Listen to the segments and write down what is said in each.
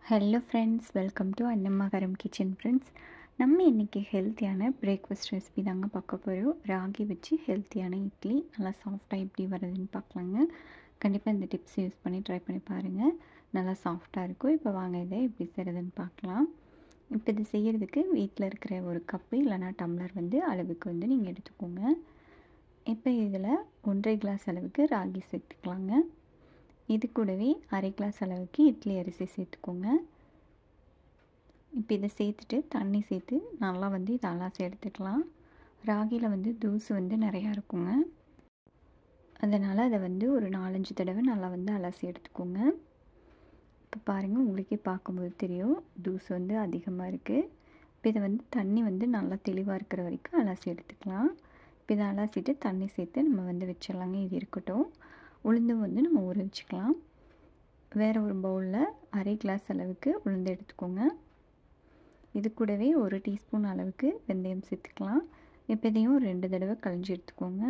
Hello friends, welcome to அன்னம்மாகரம் kitchen friends. நம்ம இன்றைக்கி ஹெல்த்தியான பிரேக்ஃபாஸ்ட் ரெசிபி தாங்க பார்க்க போகிறோம். ராகி வச்சு ஹெல்த்தியான இட்லி நல்லா சாஃப்டாக எப்படி வருதுன்னு பார்க்கலாங்க. கண்டிப்பாக இந்த டிப்ஸ் யூஸ் பண்ணி ட்ரை பண்ணி பாருங்கள். நல்லா சாஃப்டாக இருக்கும். இப்போ வாங்க இதை எப்படி செய்கிறதுன்னு பார்க்கலாம். இப்போ இது செய்கிறதுக்கு வீட்டில் இருக்கிற ஒரு கப்பு இல்லைனா டம்ளர் அளவுக்கு நீங்கள் எடுத்துக்கோங்க. இப்போ இதில் 1.5 கிளாஸ் அளவுக்கு ராகி சேர்த்துக்கலாங்க. இது கூடவே 1/2 கிளாஸ் அளவுக்கு இட்லி அரிசி சேர்த்துக்கோங்க. இப்போ இதை சேர்த்துட்டு தண்ணி சேர்த்து நல்லா இதை அலசி எடுத்துக்கலாம். ராகியில் தூசு நிறையா இருக்குங்க. அதனால் அதை ஒரு 4-5 தடவை நல்லா அலசி எடுத்துக்கோங்க. இப்போ பாருங்கள், உங்களுக்கே பார்க்கும்போது தெரியும் தூசு அதிகமாக இருக்குது. இப்போ இதை தண்ணி நல்லா தெளிவாக இருக்கிற வரைக்கும் அலசி எடுத்துக்கலாம். இப்போ இதை அலசிட்டு தண்ணி சேர்த்து நம்ம வச்சிடலாங்க. இது இருக்கட்டும். உளுந்தும் நம்ம ஊற வச்சுக்கலாம். வேறு ஒரு பவுலில் 1/2 கிளாஸ் அளவுக்கு உளுந்து எடுத்துக்கோங்க. இது கூடவே 1 டீஸ்பூன் அளவுக்கு வெந்தயம் சேர்த்துக்கலாம். இப்போ இதையும் 2 தடவை கழிஞ்சு எடுத்துக்கோங்க.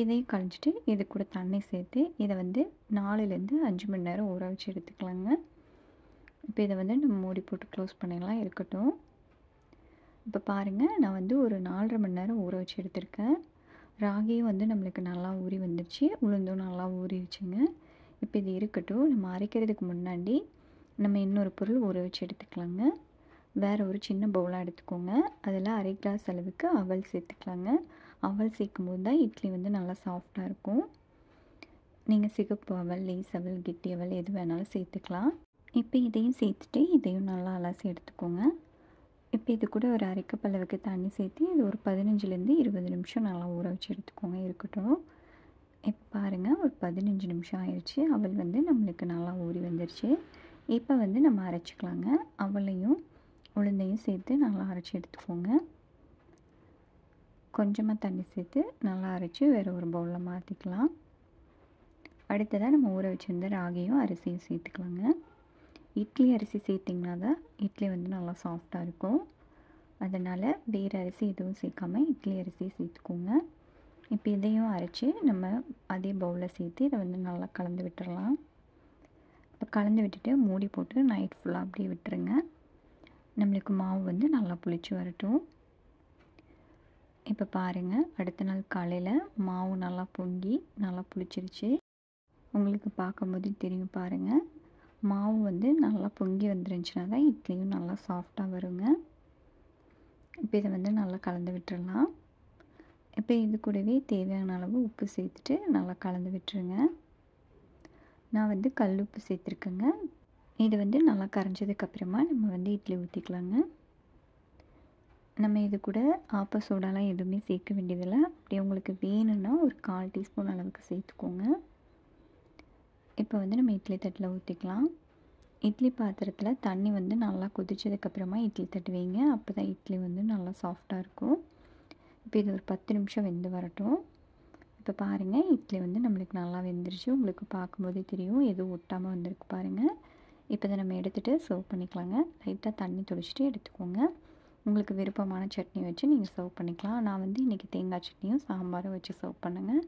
இதையும் கழிஞ்சிட்டு இது கூட தண்ணி சேர்த்து இதை 4லேருந்து 5 மணி நேரம் ஊற வச்சு எடுத்துக்கலாங்க. இப்போ இதை நம்ம மூடி போட்டு க்ளோஸ் பண்ணிடலாம். இருக்கட்டும். இப்போ பாருங்கள், நான் ஒரு 4.5 மணி நேரம் ஊற வச்சு எடுத்திருக்கேன். ராகியும் நம்மளுக்கு நல்லா ஊறி வந்துடுச்சு. உளுந்தும் நல்லா ஊறிடுச்சுங்க. இப்போ இது இருக்கட்டும். நம்ம அரைக்கிறதுக்கு முன்னாடி நம்ம இன்னொரு பொருள் ஊற வச்சு எடுத்துக்கலாங்க. வேறு ஒரு சின்ன பவுலாக எடுத்துக்கோங்க. அதில் 1/2 கிளாஸ் அளவுக்கு அவல் சேர்த்துக்கலாங்க. அவல் சேர்க்கும் போது தான் இட்லி நல்லா சாஃப்டாக இருக்கும். நீங்கள் சிகப்பு அவல், லேஸ் அவல், கெட்டி அவல் எது வேணாலும் சேர்த்துக்கலாம். இப்போ இதையும் சேர்த்துட்டு இதையும் நல்லா அலசி எடுத்துக்கோங்க. இப்போ இது கூட ஒரு 1/2 கப் அளவுக்கு தண்ணி சேர்த்து இது ஒரு 15லேருந்து 20 நிமிஷம் நல்லா ஊற வச்சு எடுத்துக்கோங்க. இருக்கட்டும். இப்போ பாருங்கள், ஒரு 15 நிமிஷம் ஆயிடுச்சு. அவல் நம்மளுக்கு நல்லா ஊறி வந்துடுச்சு. இப்போ நம்ம அரைச்சிக்கலாங்க. அவளையும் உளுந்தையும் சேர்த்து நல்லா அரைச்சி எடுத்துக்கோங்க. கொஞ்சமாக தண்ணி சேர்த்து நல்லா அரைச்சி வேறு ஒரு பவுலில் மாற்றிக்கலாம். அடுத்ததாக நம்ம ஊற வச்சுருந்த ராகியும் அரிசியும் சேர்த்துக்கலாங்க. இட்லி அரிசி சேர்த்திங்கன்னா தான் இட்லி நல்லா சாஃப்டாக இருக்கும். அதனால் வேறு அரிசி எதுவும் சேர்க்காம இட்லி அரிசி சேர்த்துக்கோங்க. இப்போ இதையும் அரைச்சி நம்ம அதே பவுலில் சேர்த்து இதை நல்லா கலந்து விட்டுடலாம். இப்போ கலந்து விட்டுட்டு மூடி போட்டு நைட் ஃபுல்லாக அப்படியே விட்டுருங்க. நம்மளுக்கு மாவு நல்லா புளிச்சு வரட்டும். இப்போ பாருங்கள், அடுத்த நாள் காலையில் மாவு நல்லா பொங்கி நல்லா புளிச்சிருச்சு. உங்களுக்கு பார்க்கும்போது தெரியும் பாருங்கள். மாவு நல்லா பொங்கி வந்துருந்துச்சுன்னா தான் இட்லியும் நல்லா சாஃப்டாக வருங்க. இப்போ இதை நல்லா கலந்து விட்டுடலாம். இப்போ இது கூடவே தேவையான அளவு உப்பு சேர்த்துட்டு நல்லா கலந்து விட்டுருங்க. நான் கல் உப்பு சேர்த்துருக்கேங்க. இது நல்லா கரைஞ்சதுக்கப்புறமா நம்ம இட்லி ஊற்றிக்கலாங்க. நம்ம இது கூட ஆப்ப சோடாலாம் எதுவுமே சேர்க்க வேண்டியதில்லை. அப்படி உங்களுக்கு வேணும்னா ஒரு 1/4 டீஸ்பூன் அளவுக்கு சேர்த்துக்கோங்க. இப்போ நம்ம இட்லி தட்டில் ஊற்றிக்கலாம். இட்லி பாத்திரத்தில் தண்ணி நல்லா கொதிச்சதுக்கப்புறமா இட்லி தட்டு வைங்க. அப்போ தான் இட்லி நல்லா சாஃப்டாக இருக்கும். இப்போ இது ஒரு 10 நிமிஷம் வெந்து வரட்டும். இப்போ பாருங்கள், இட்லி நம்மளுக்கு நல்லா வெந்துருச்சு. உங்களுக்கு பார்க்கும்போதே தெரியும் எதுவும் ஒட்டாமல் வந்திருக்கு பாருங்கள். இப்போ இதை நம்ம எடுத்துகிட்டு சர்வ் பண்ணிக்கலாங்க. லைட்டாக தண்ணி தொளிச்சிட்டு எடுத்துக்கோங்க. உங்களுக்கு விருப்பமான சட்னி வச்சு நீங்கள் சர்வ் பண்ணிக்கலாம். நான் இன்றைக்கி தேங்காய் சட்னியும் சாம்பாரும் வச்சு சர்வ் பண்ணுங்கள்.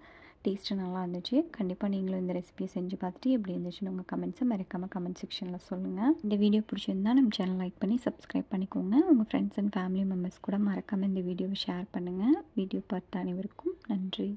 டேஸ்ட்டு நல்லா இருந்துச்சு. கண்டிப்பாக நீங்களும் இந்த ரெசிபியை செஞ்சு பார்த்துட்டு எப்படி இருந்துச்சுன்னு உங்கள் கமெண்ட்ஸை மறக்காமல் கமெண்ட் செக்ஷனில் சொல்லுங்கள். இந்த வீடியோ பிடிச்சிருந்தா நம்ம சேனல் லைக் பண்ணி சப்ஸ்கிரைப் பண்ணிக்கோங்க. உங்கள் ஃப்ரெண்ட்ஸ் அண்ட் ஃபேமிலி மெம்பர்ஸ் கூட மறக்காமல் இந்த வீடியோவை ஷேர் பண்ணுங்கள். வீடியோ பார்த்த அனைவருக்கும் நன்றி.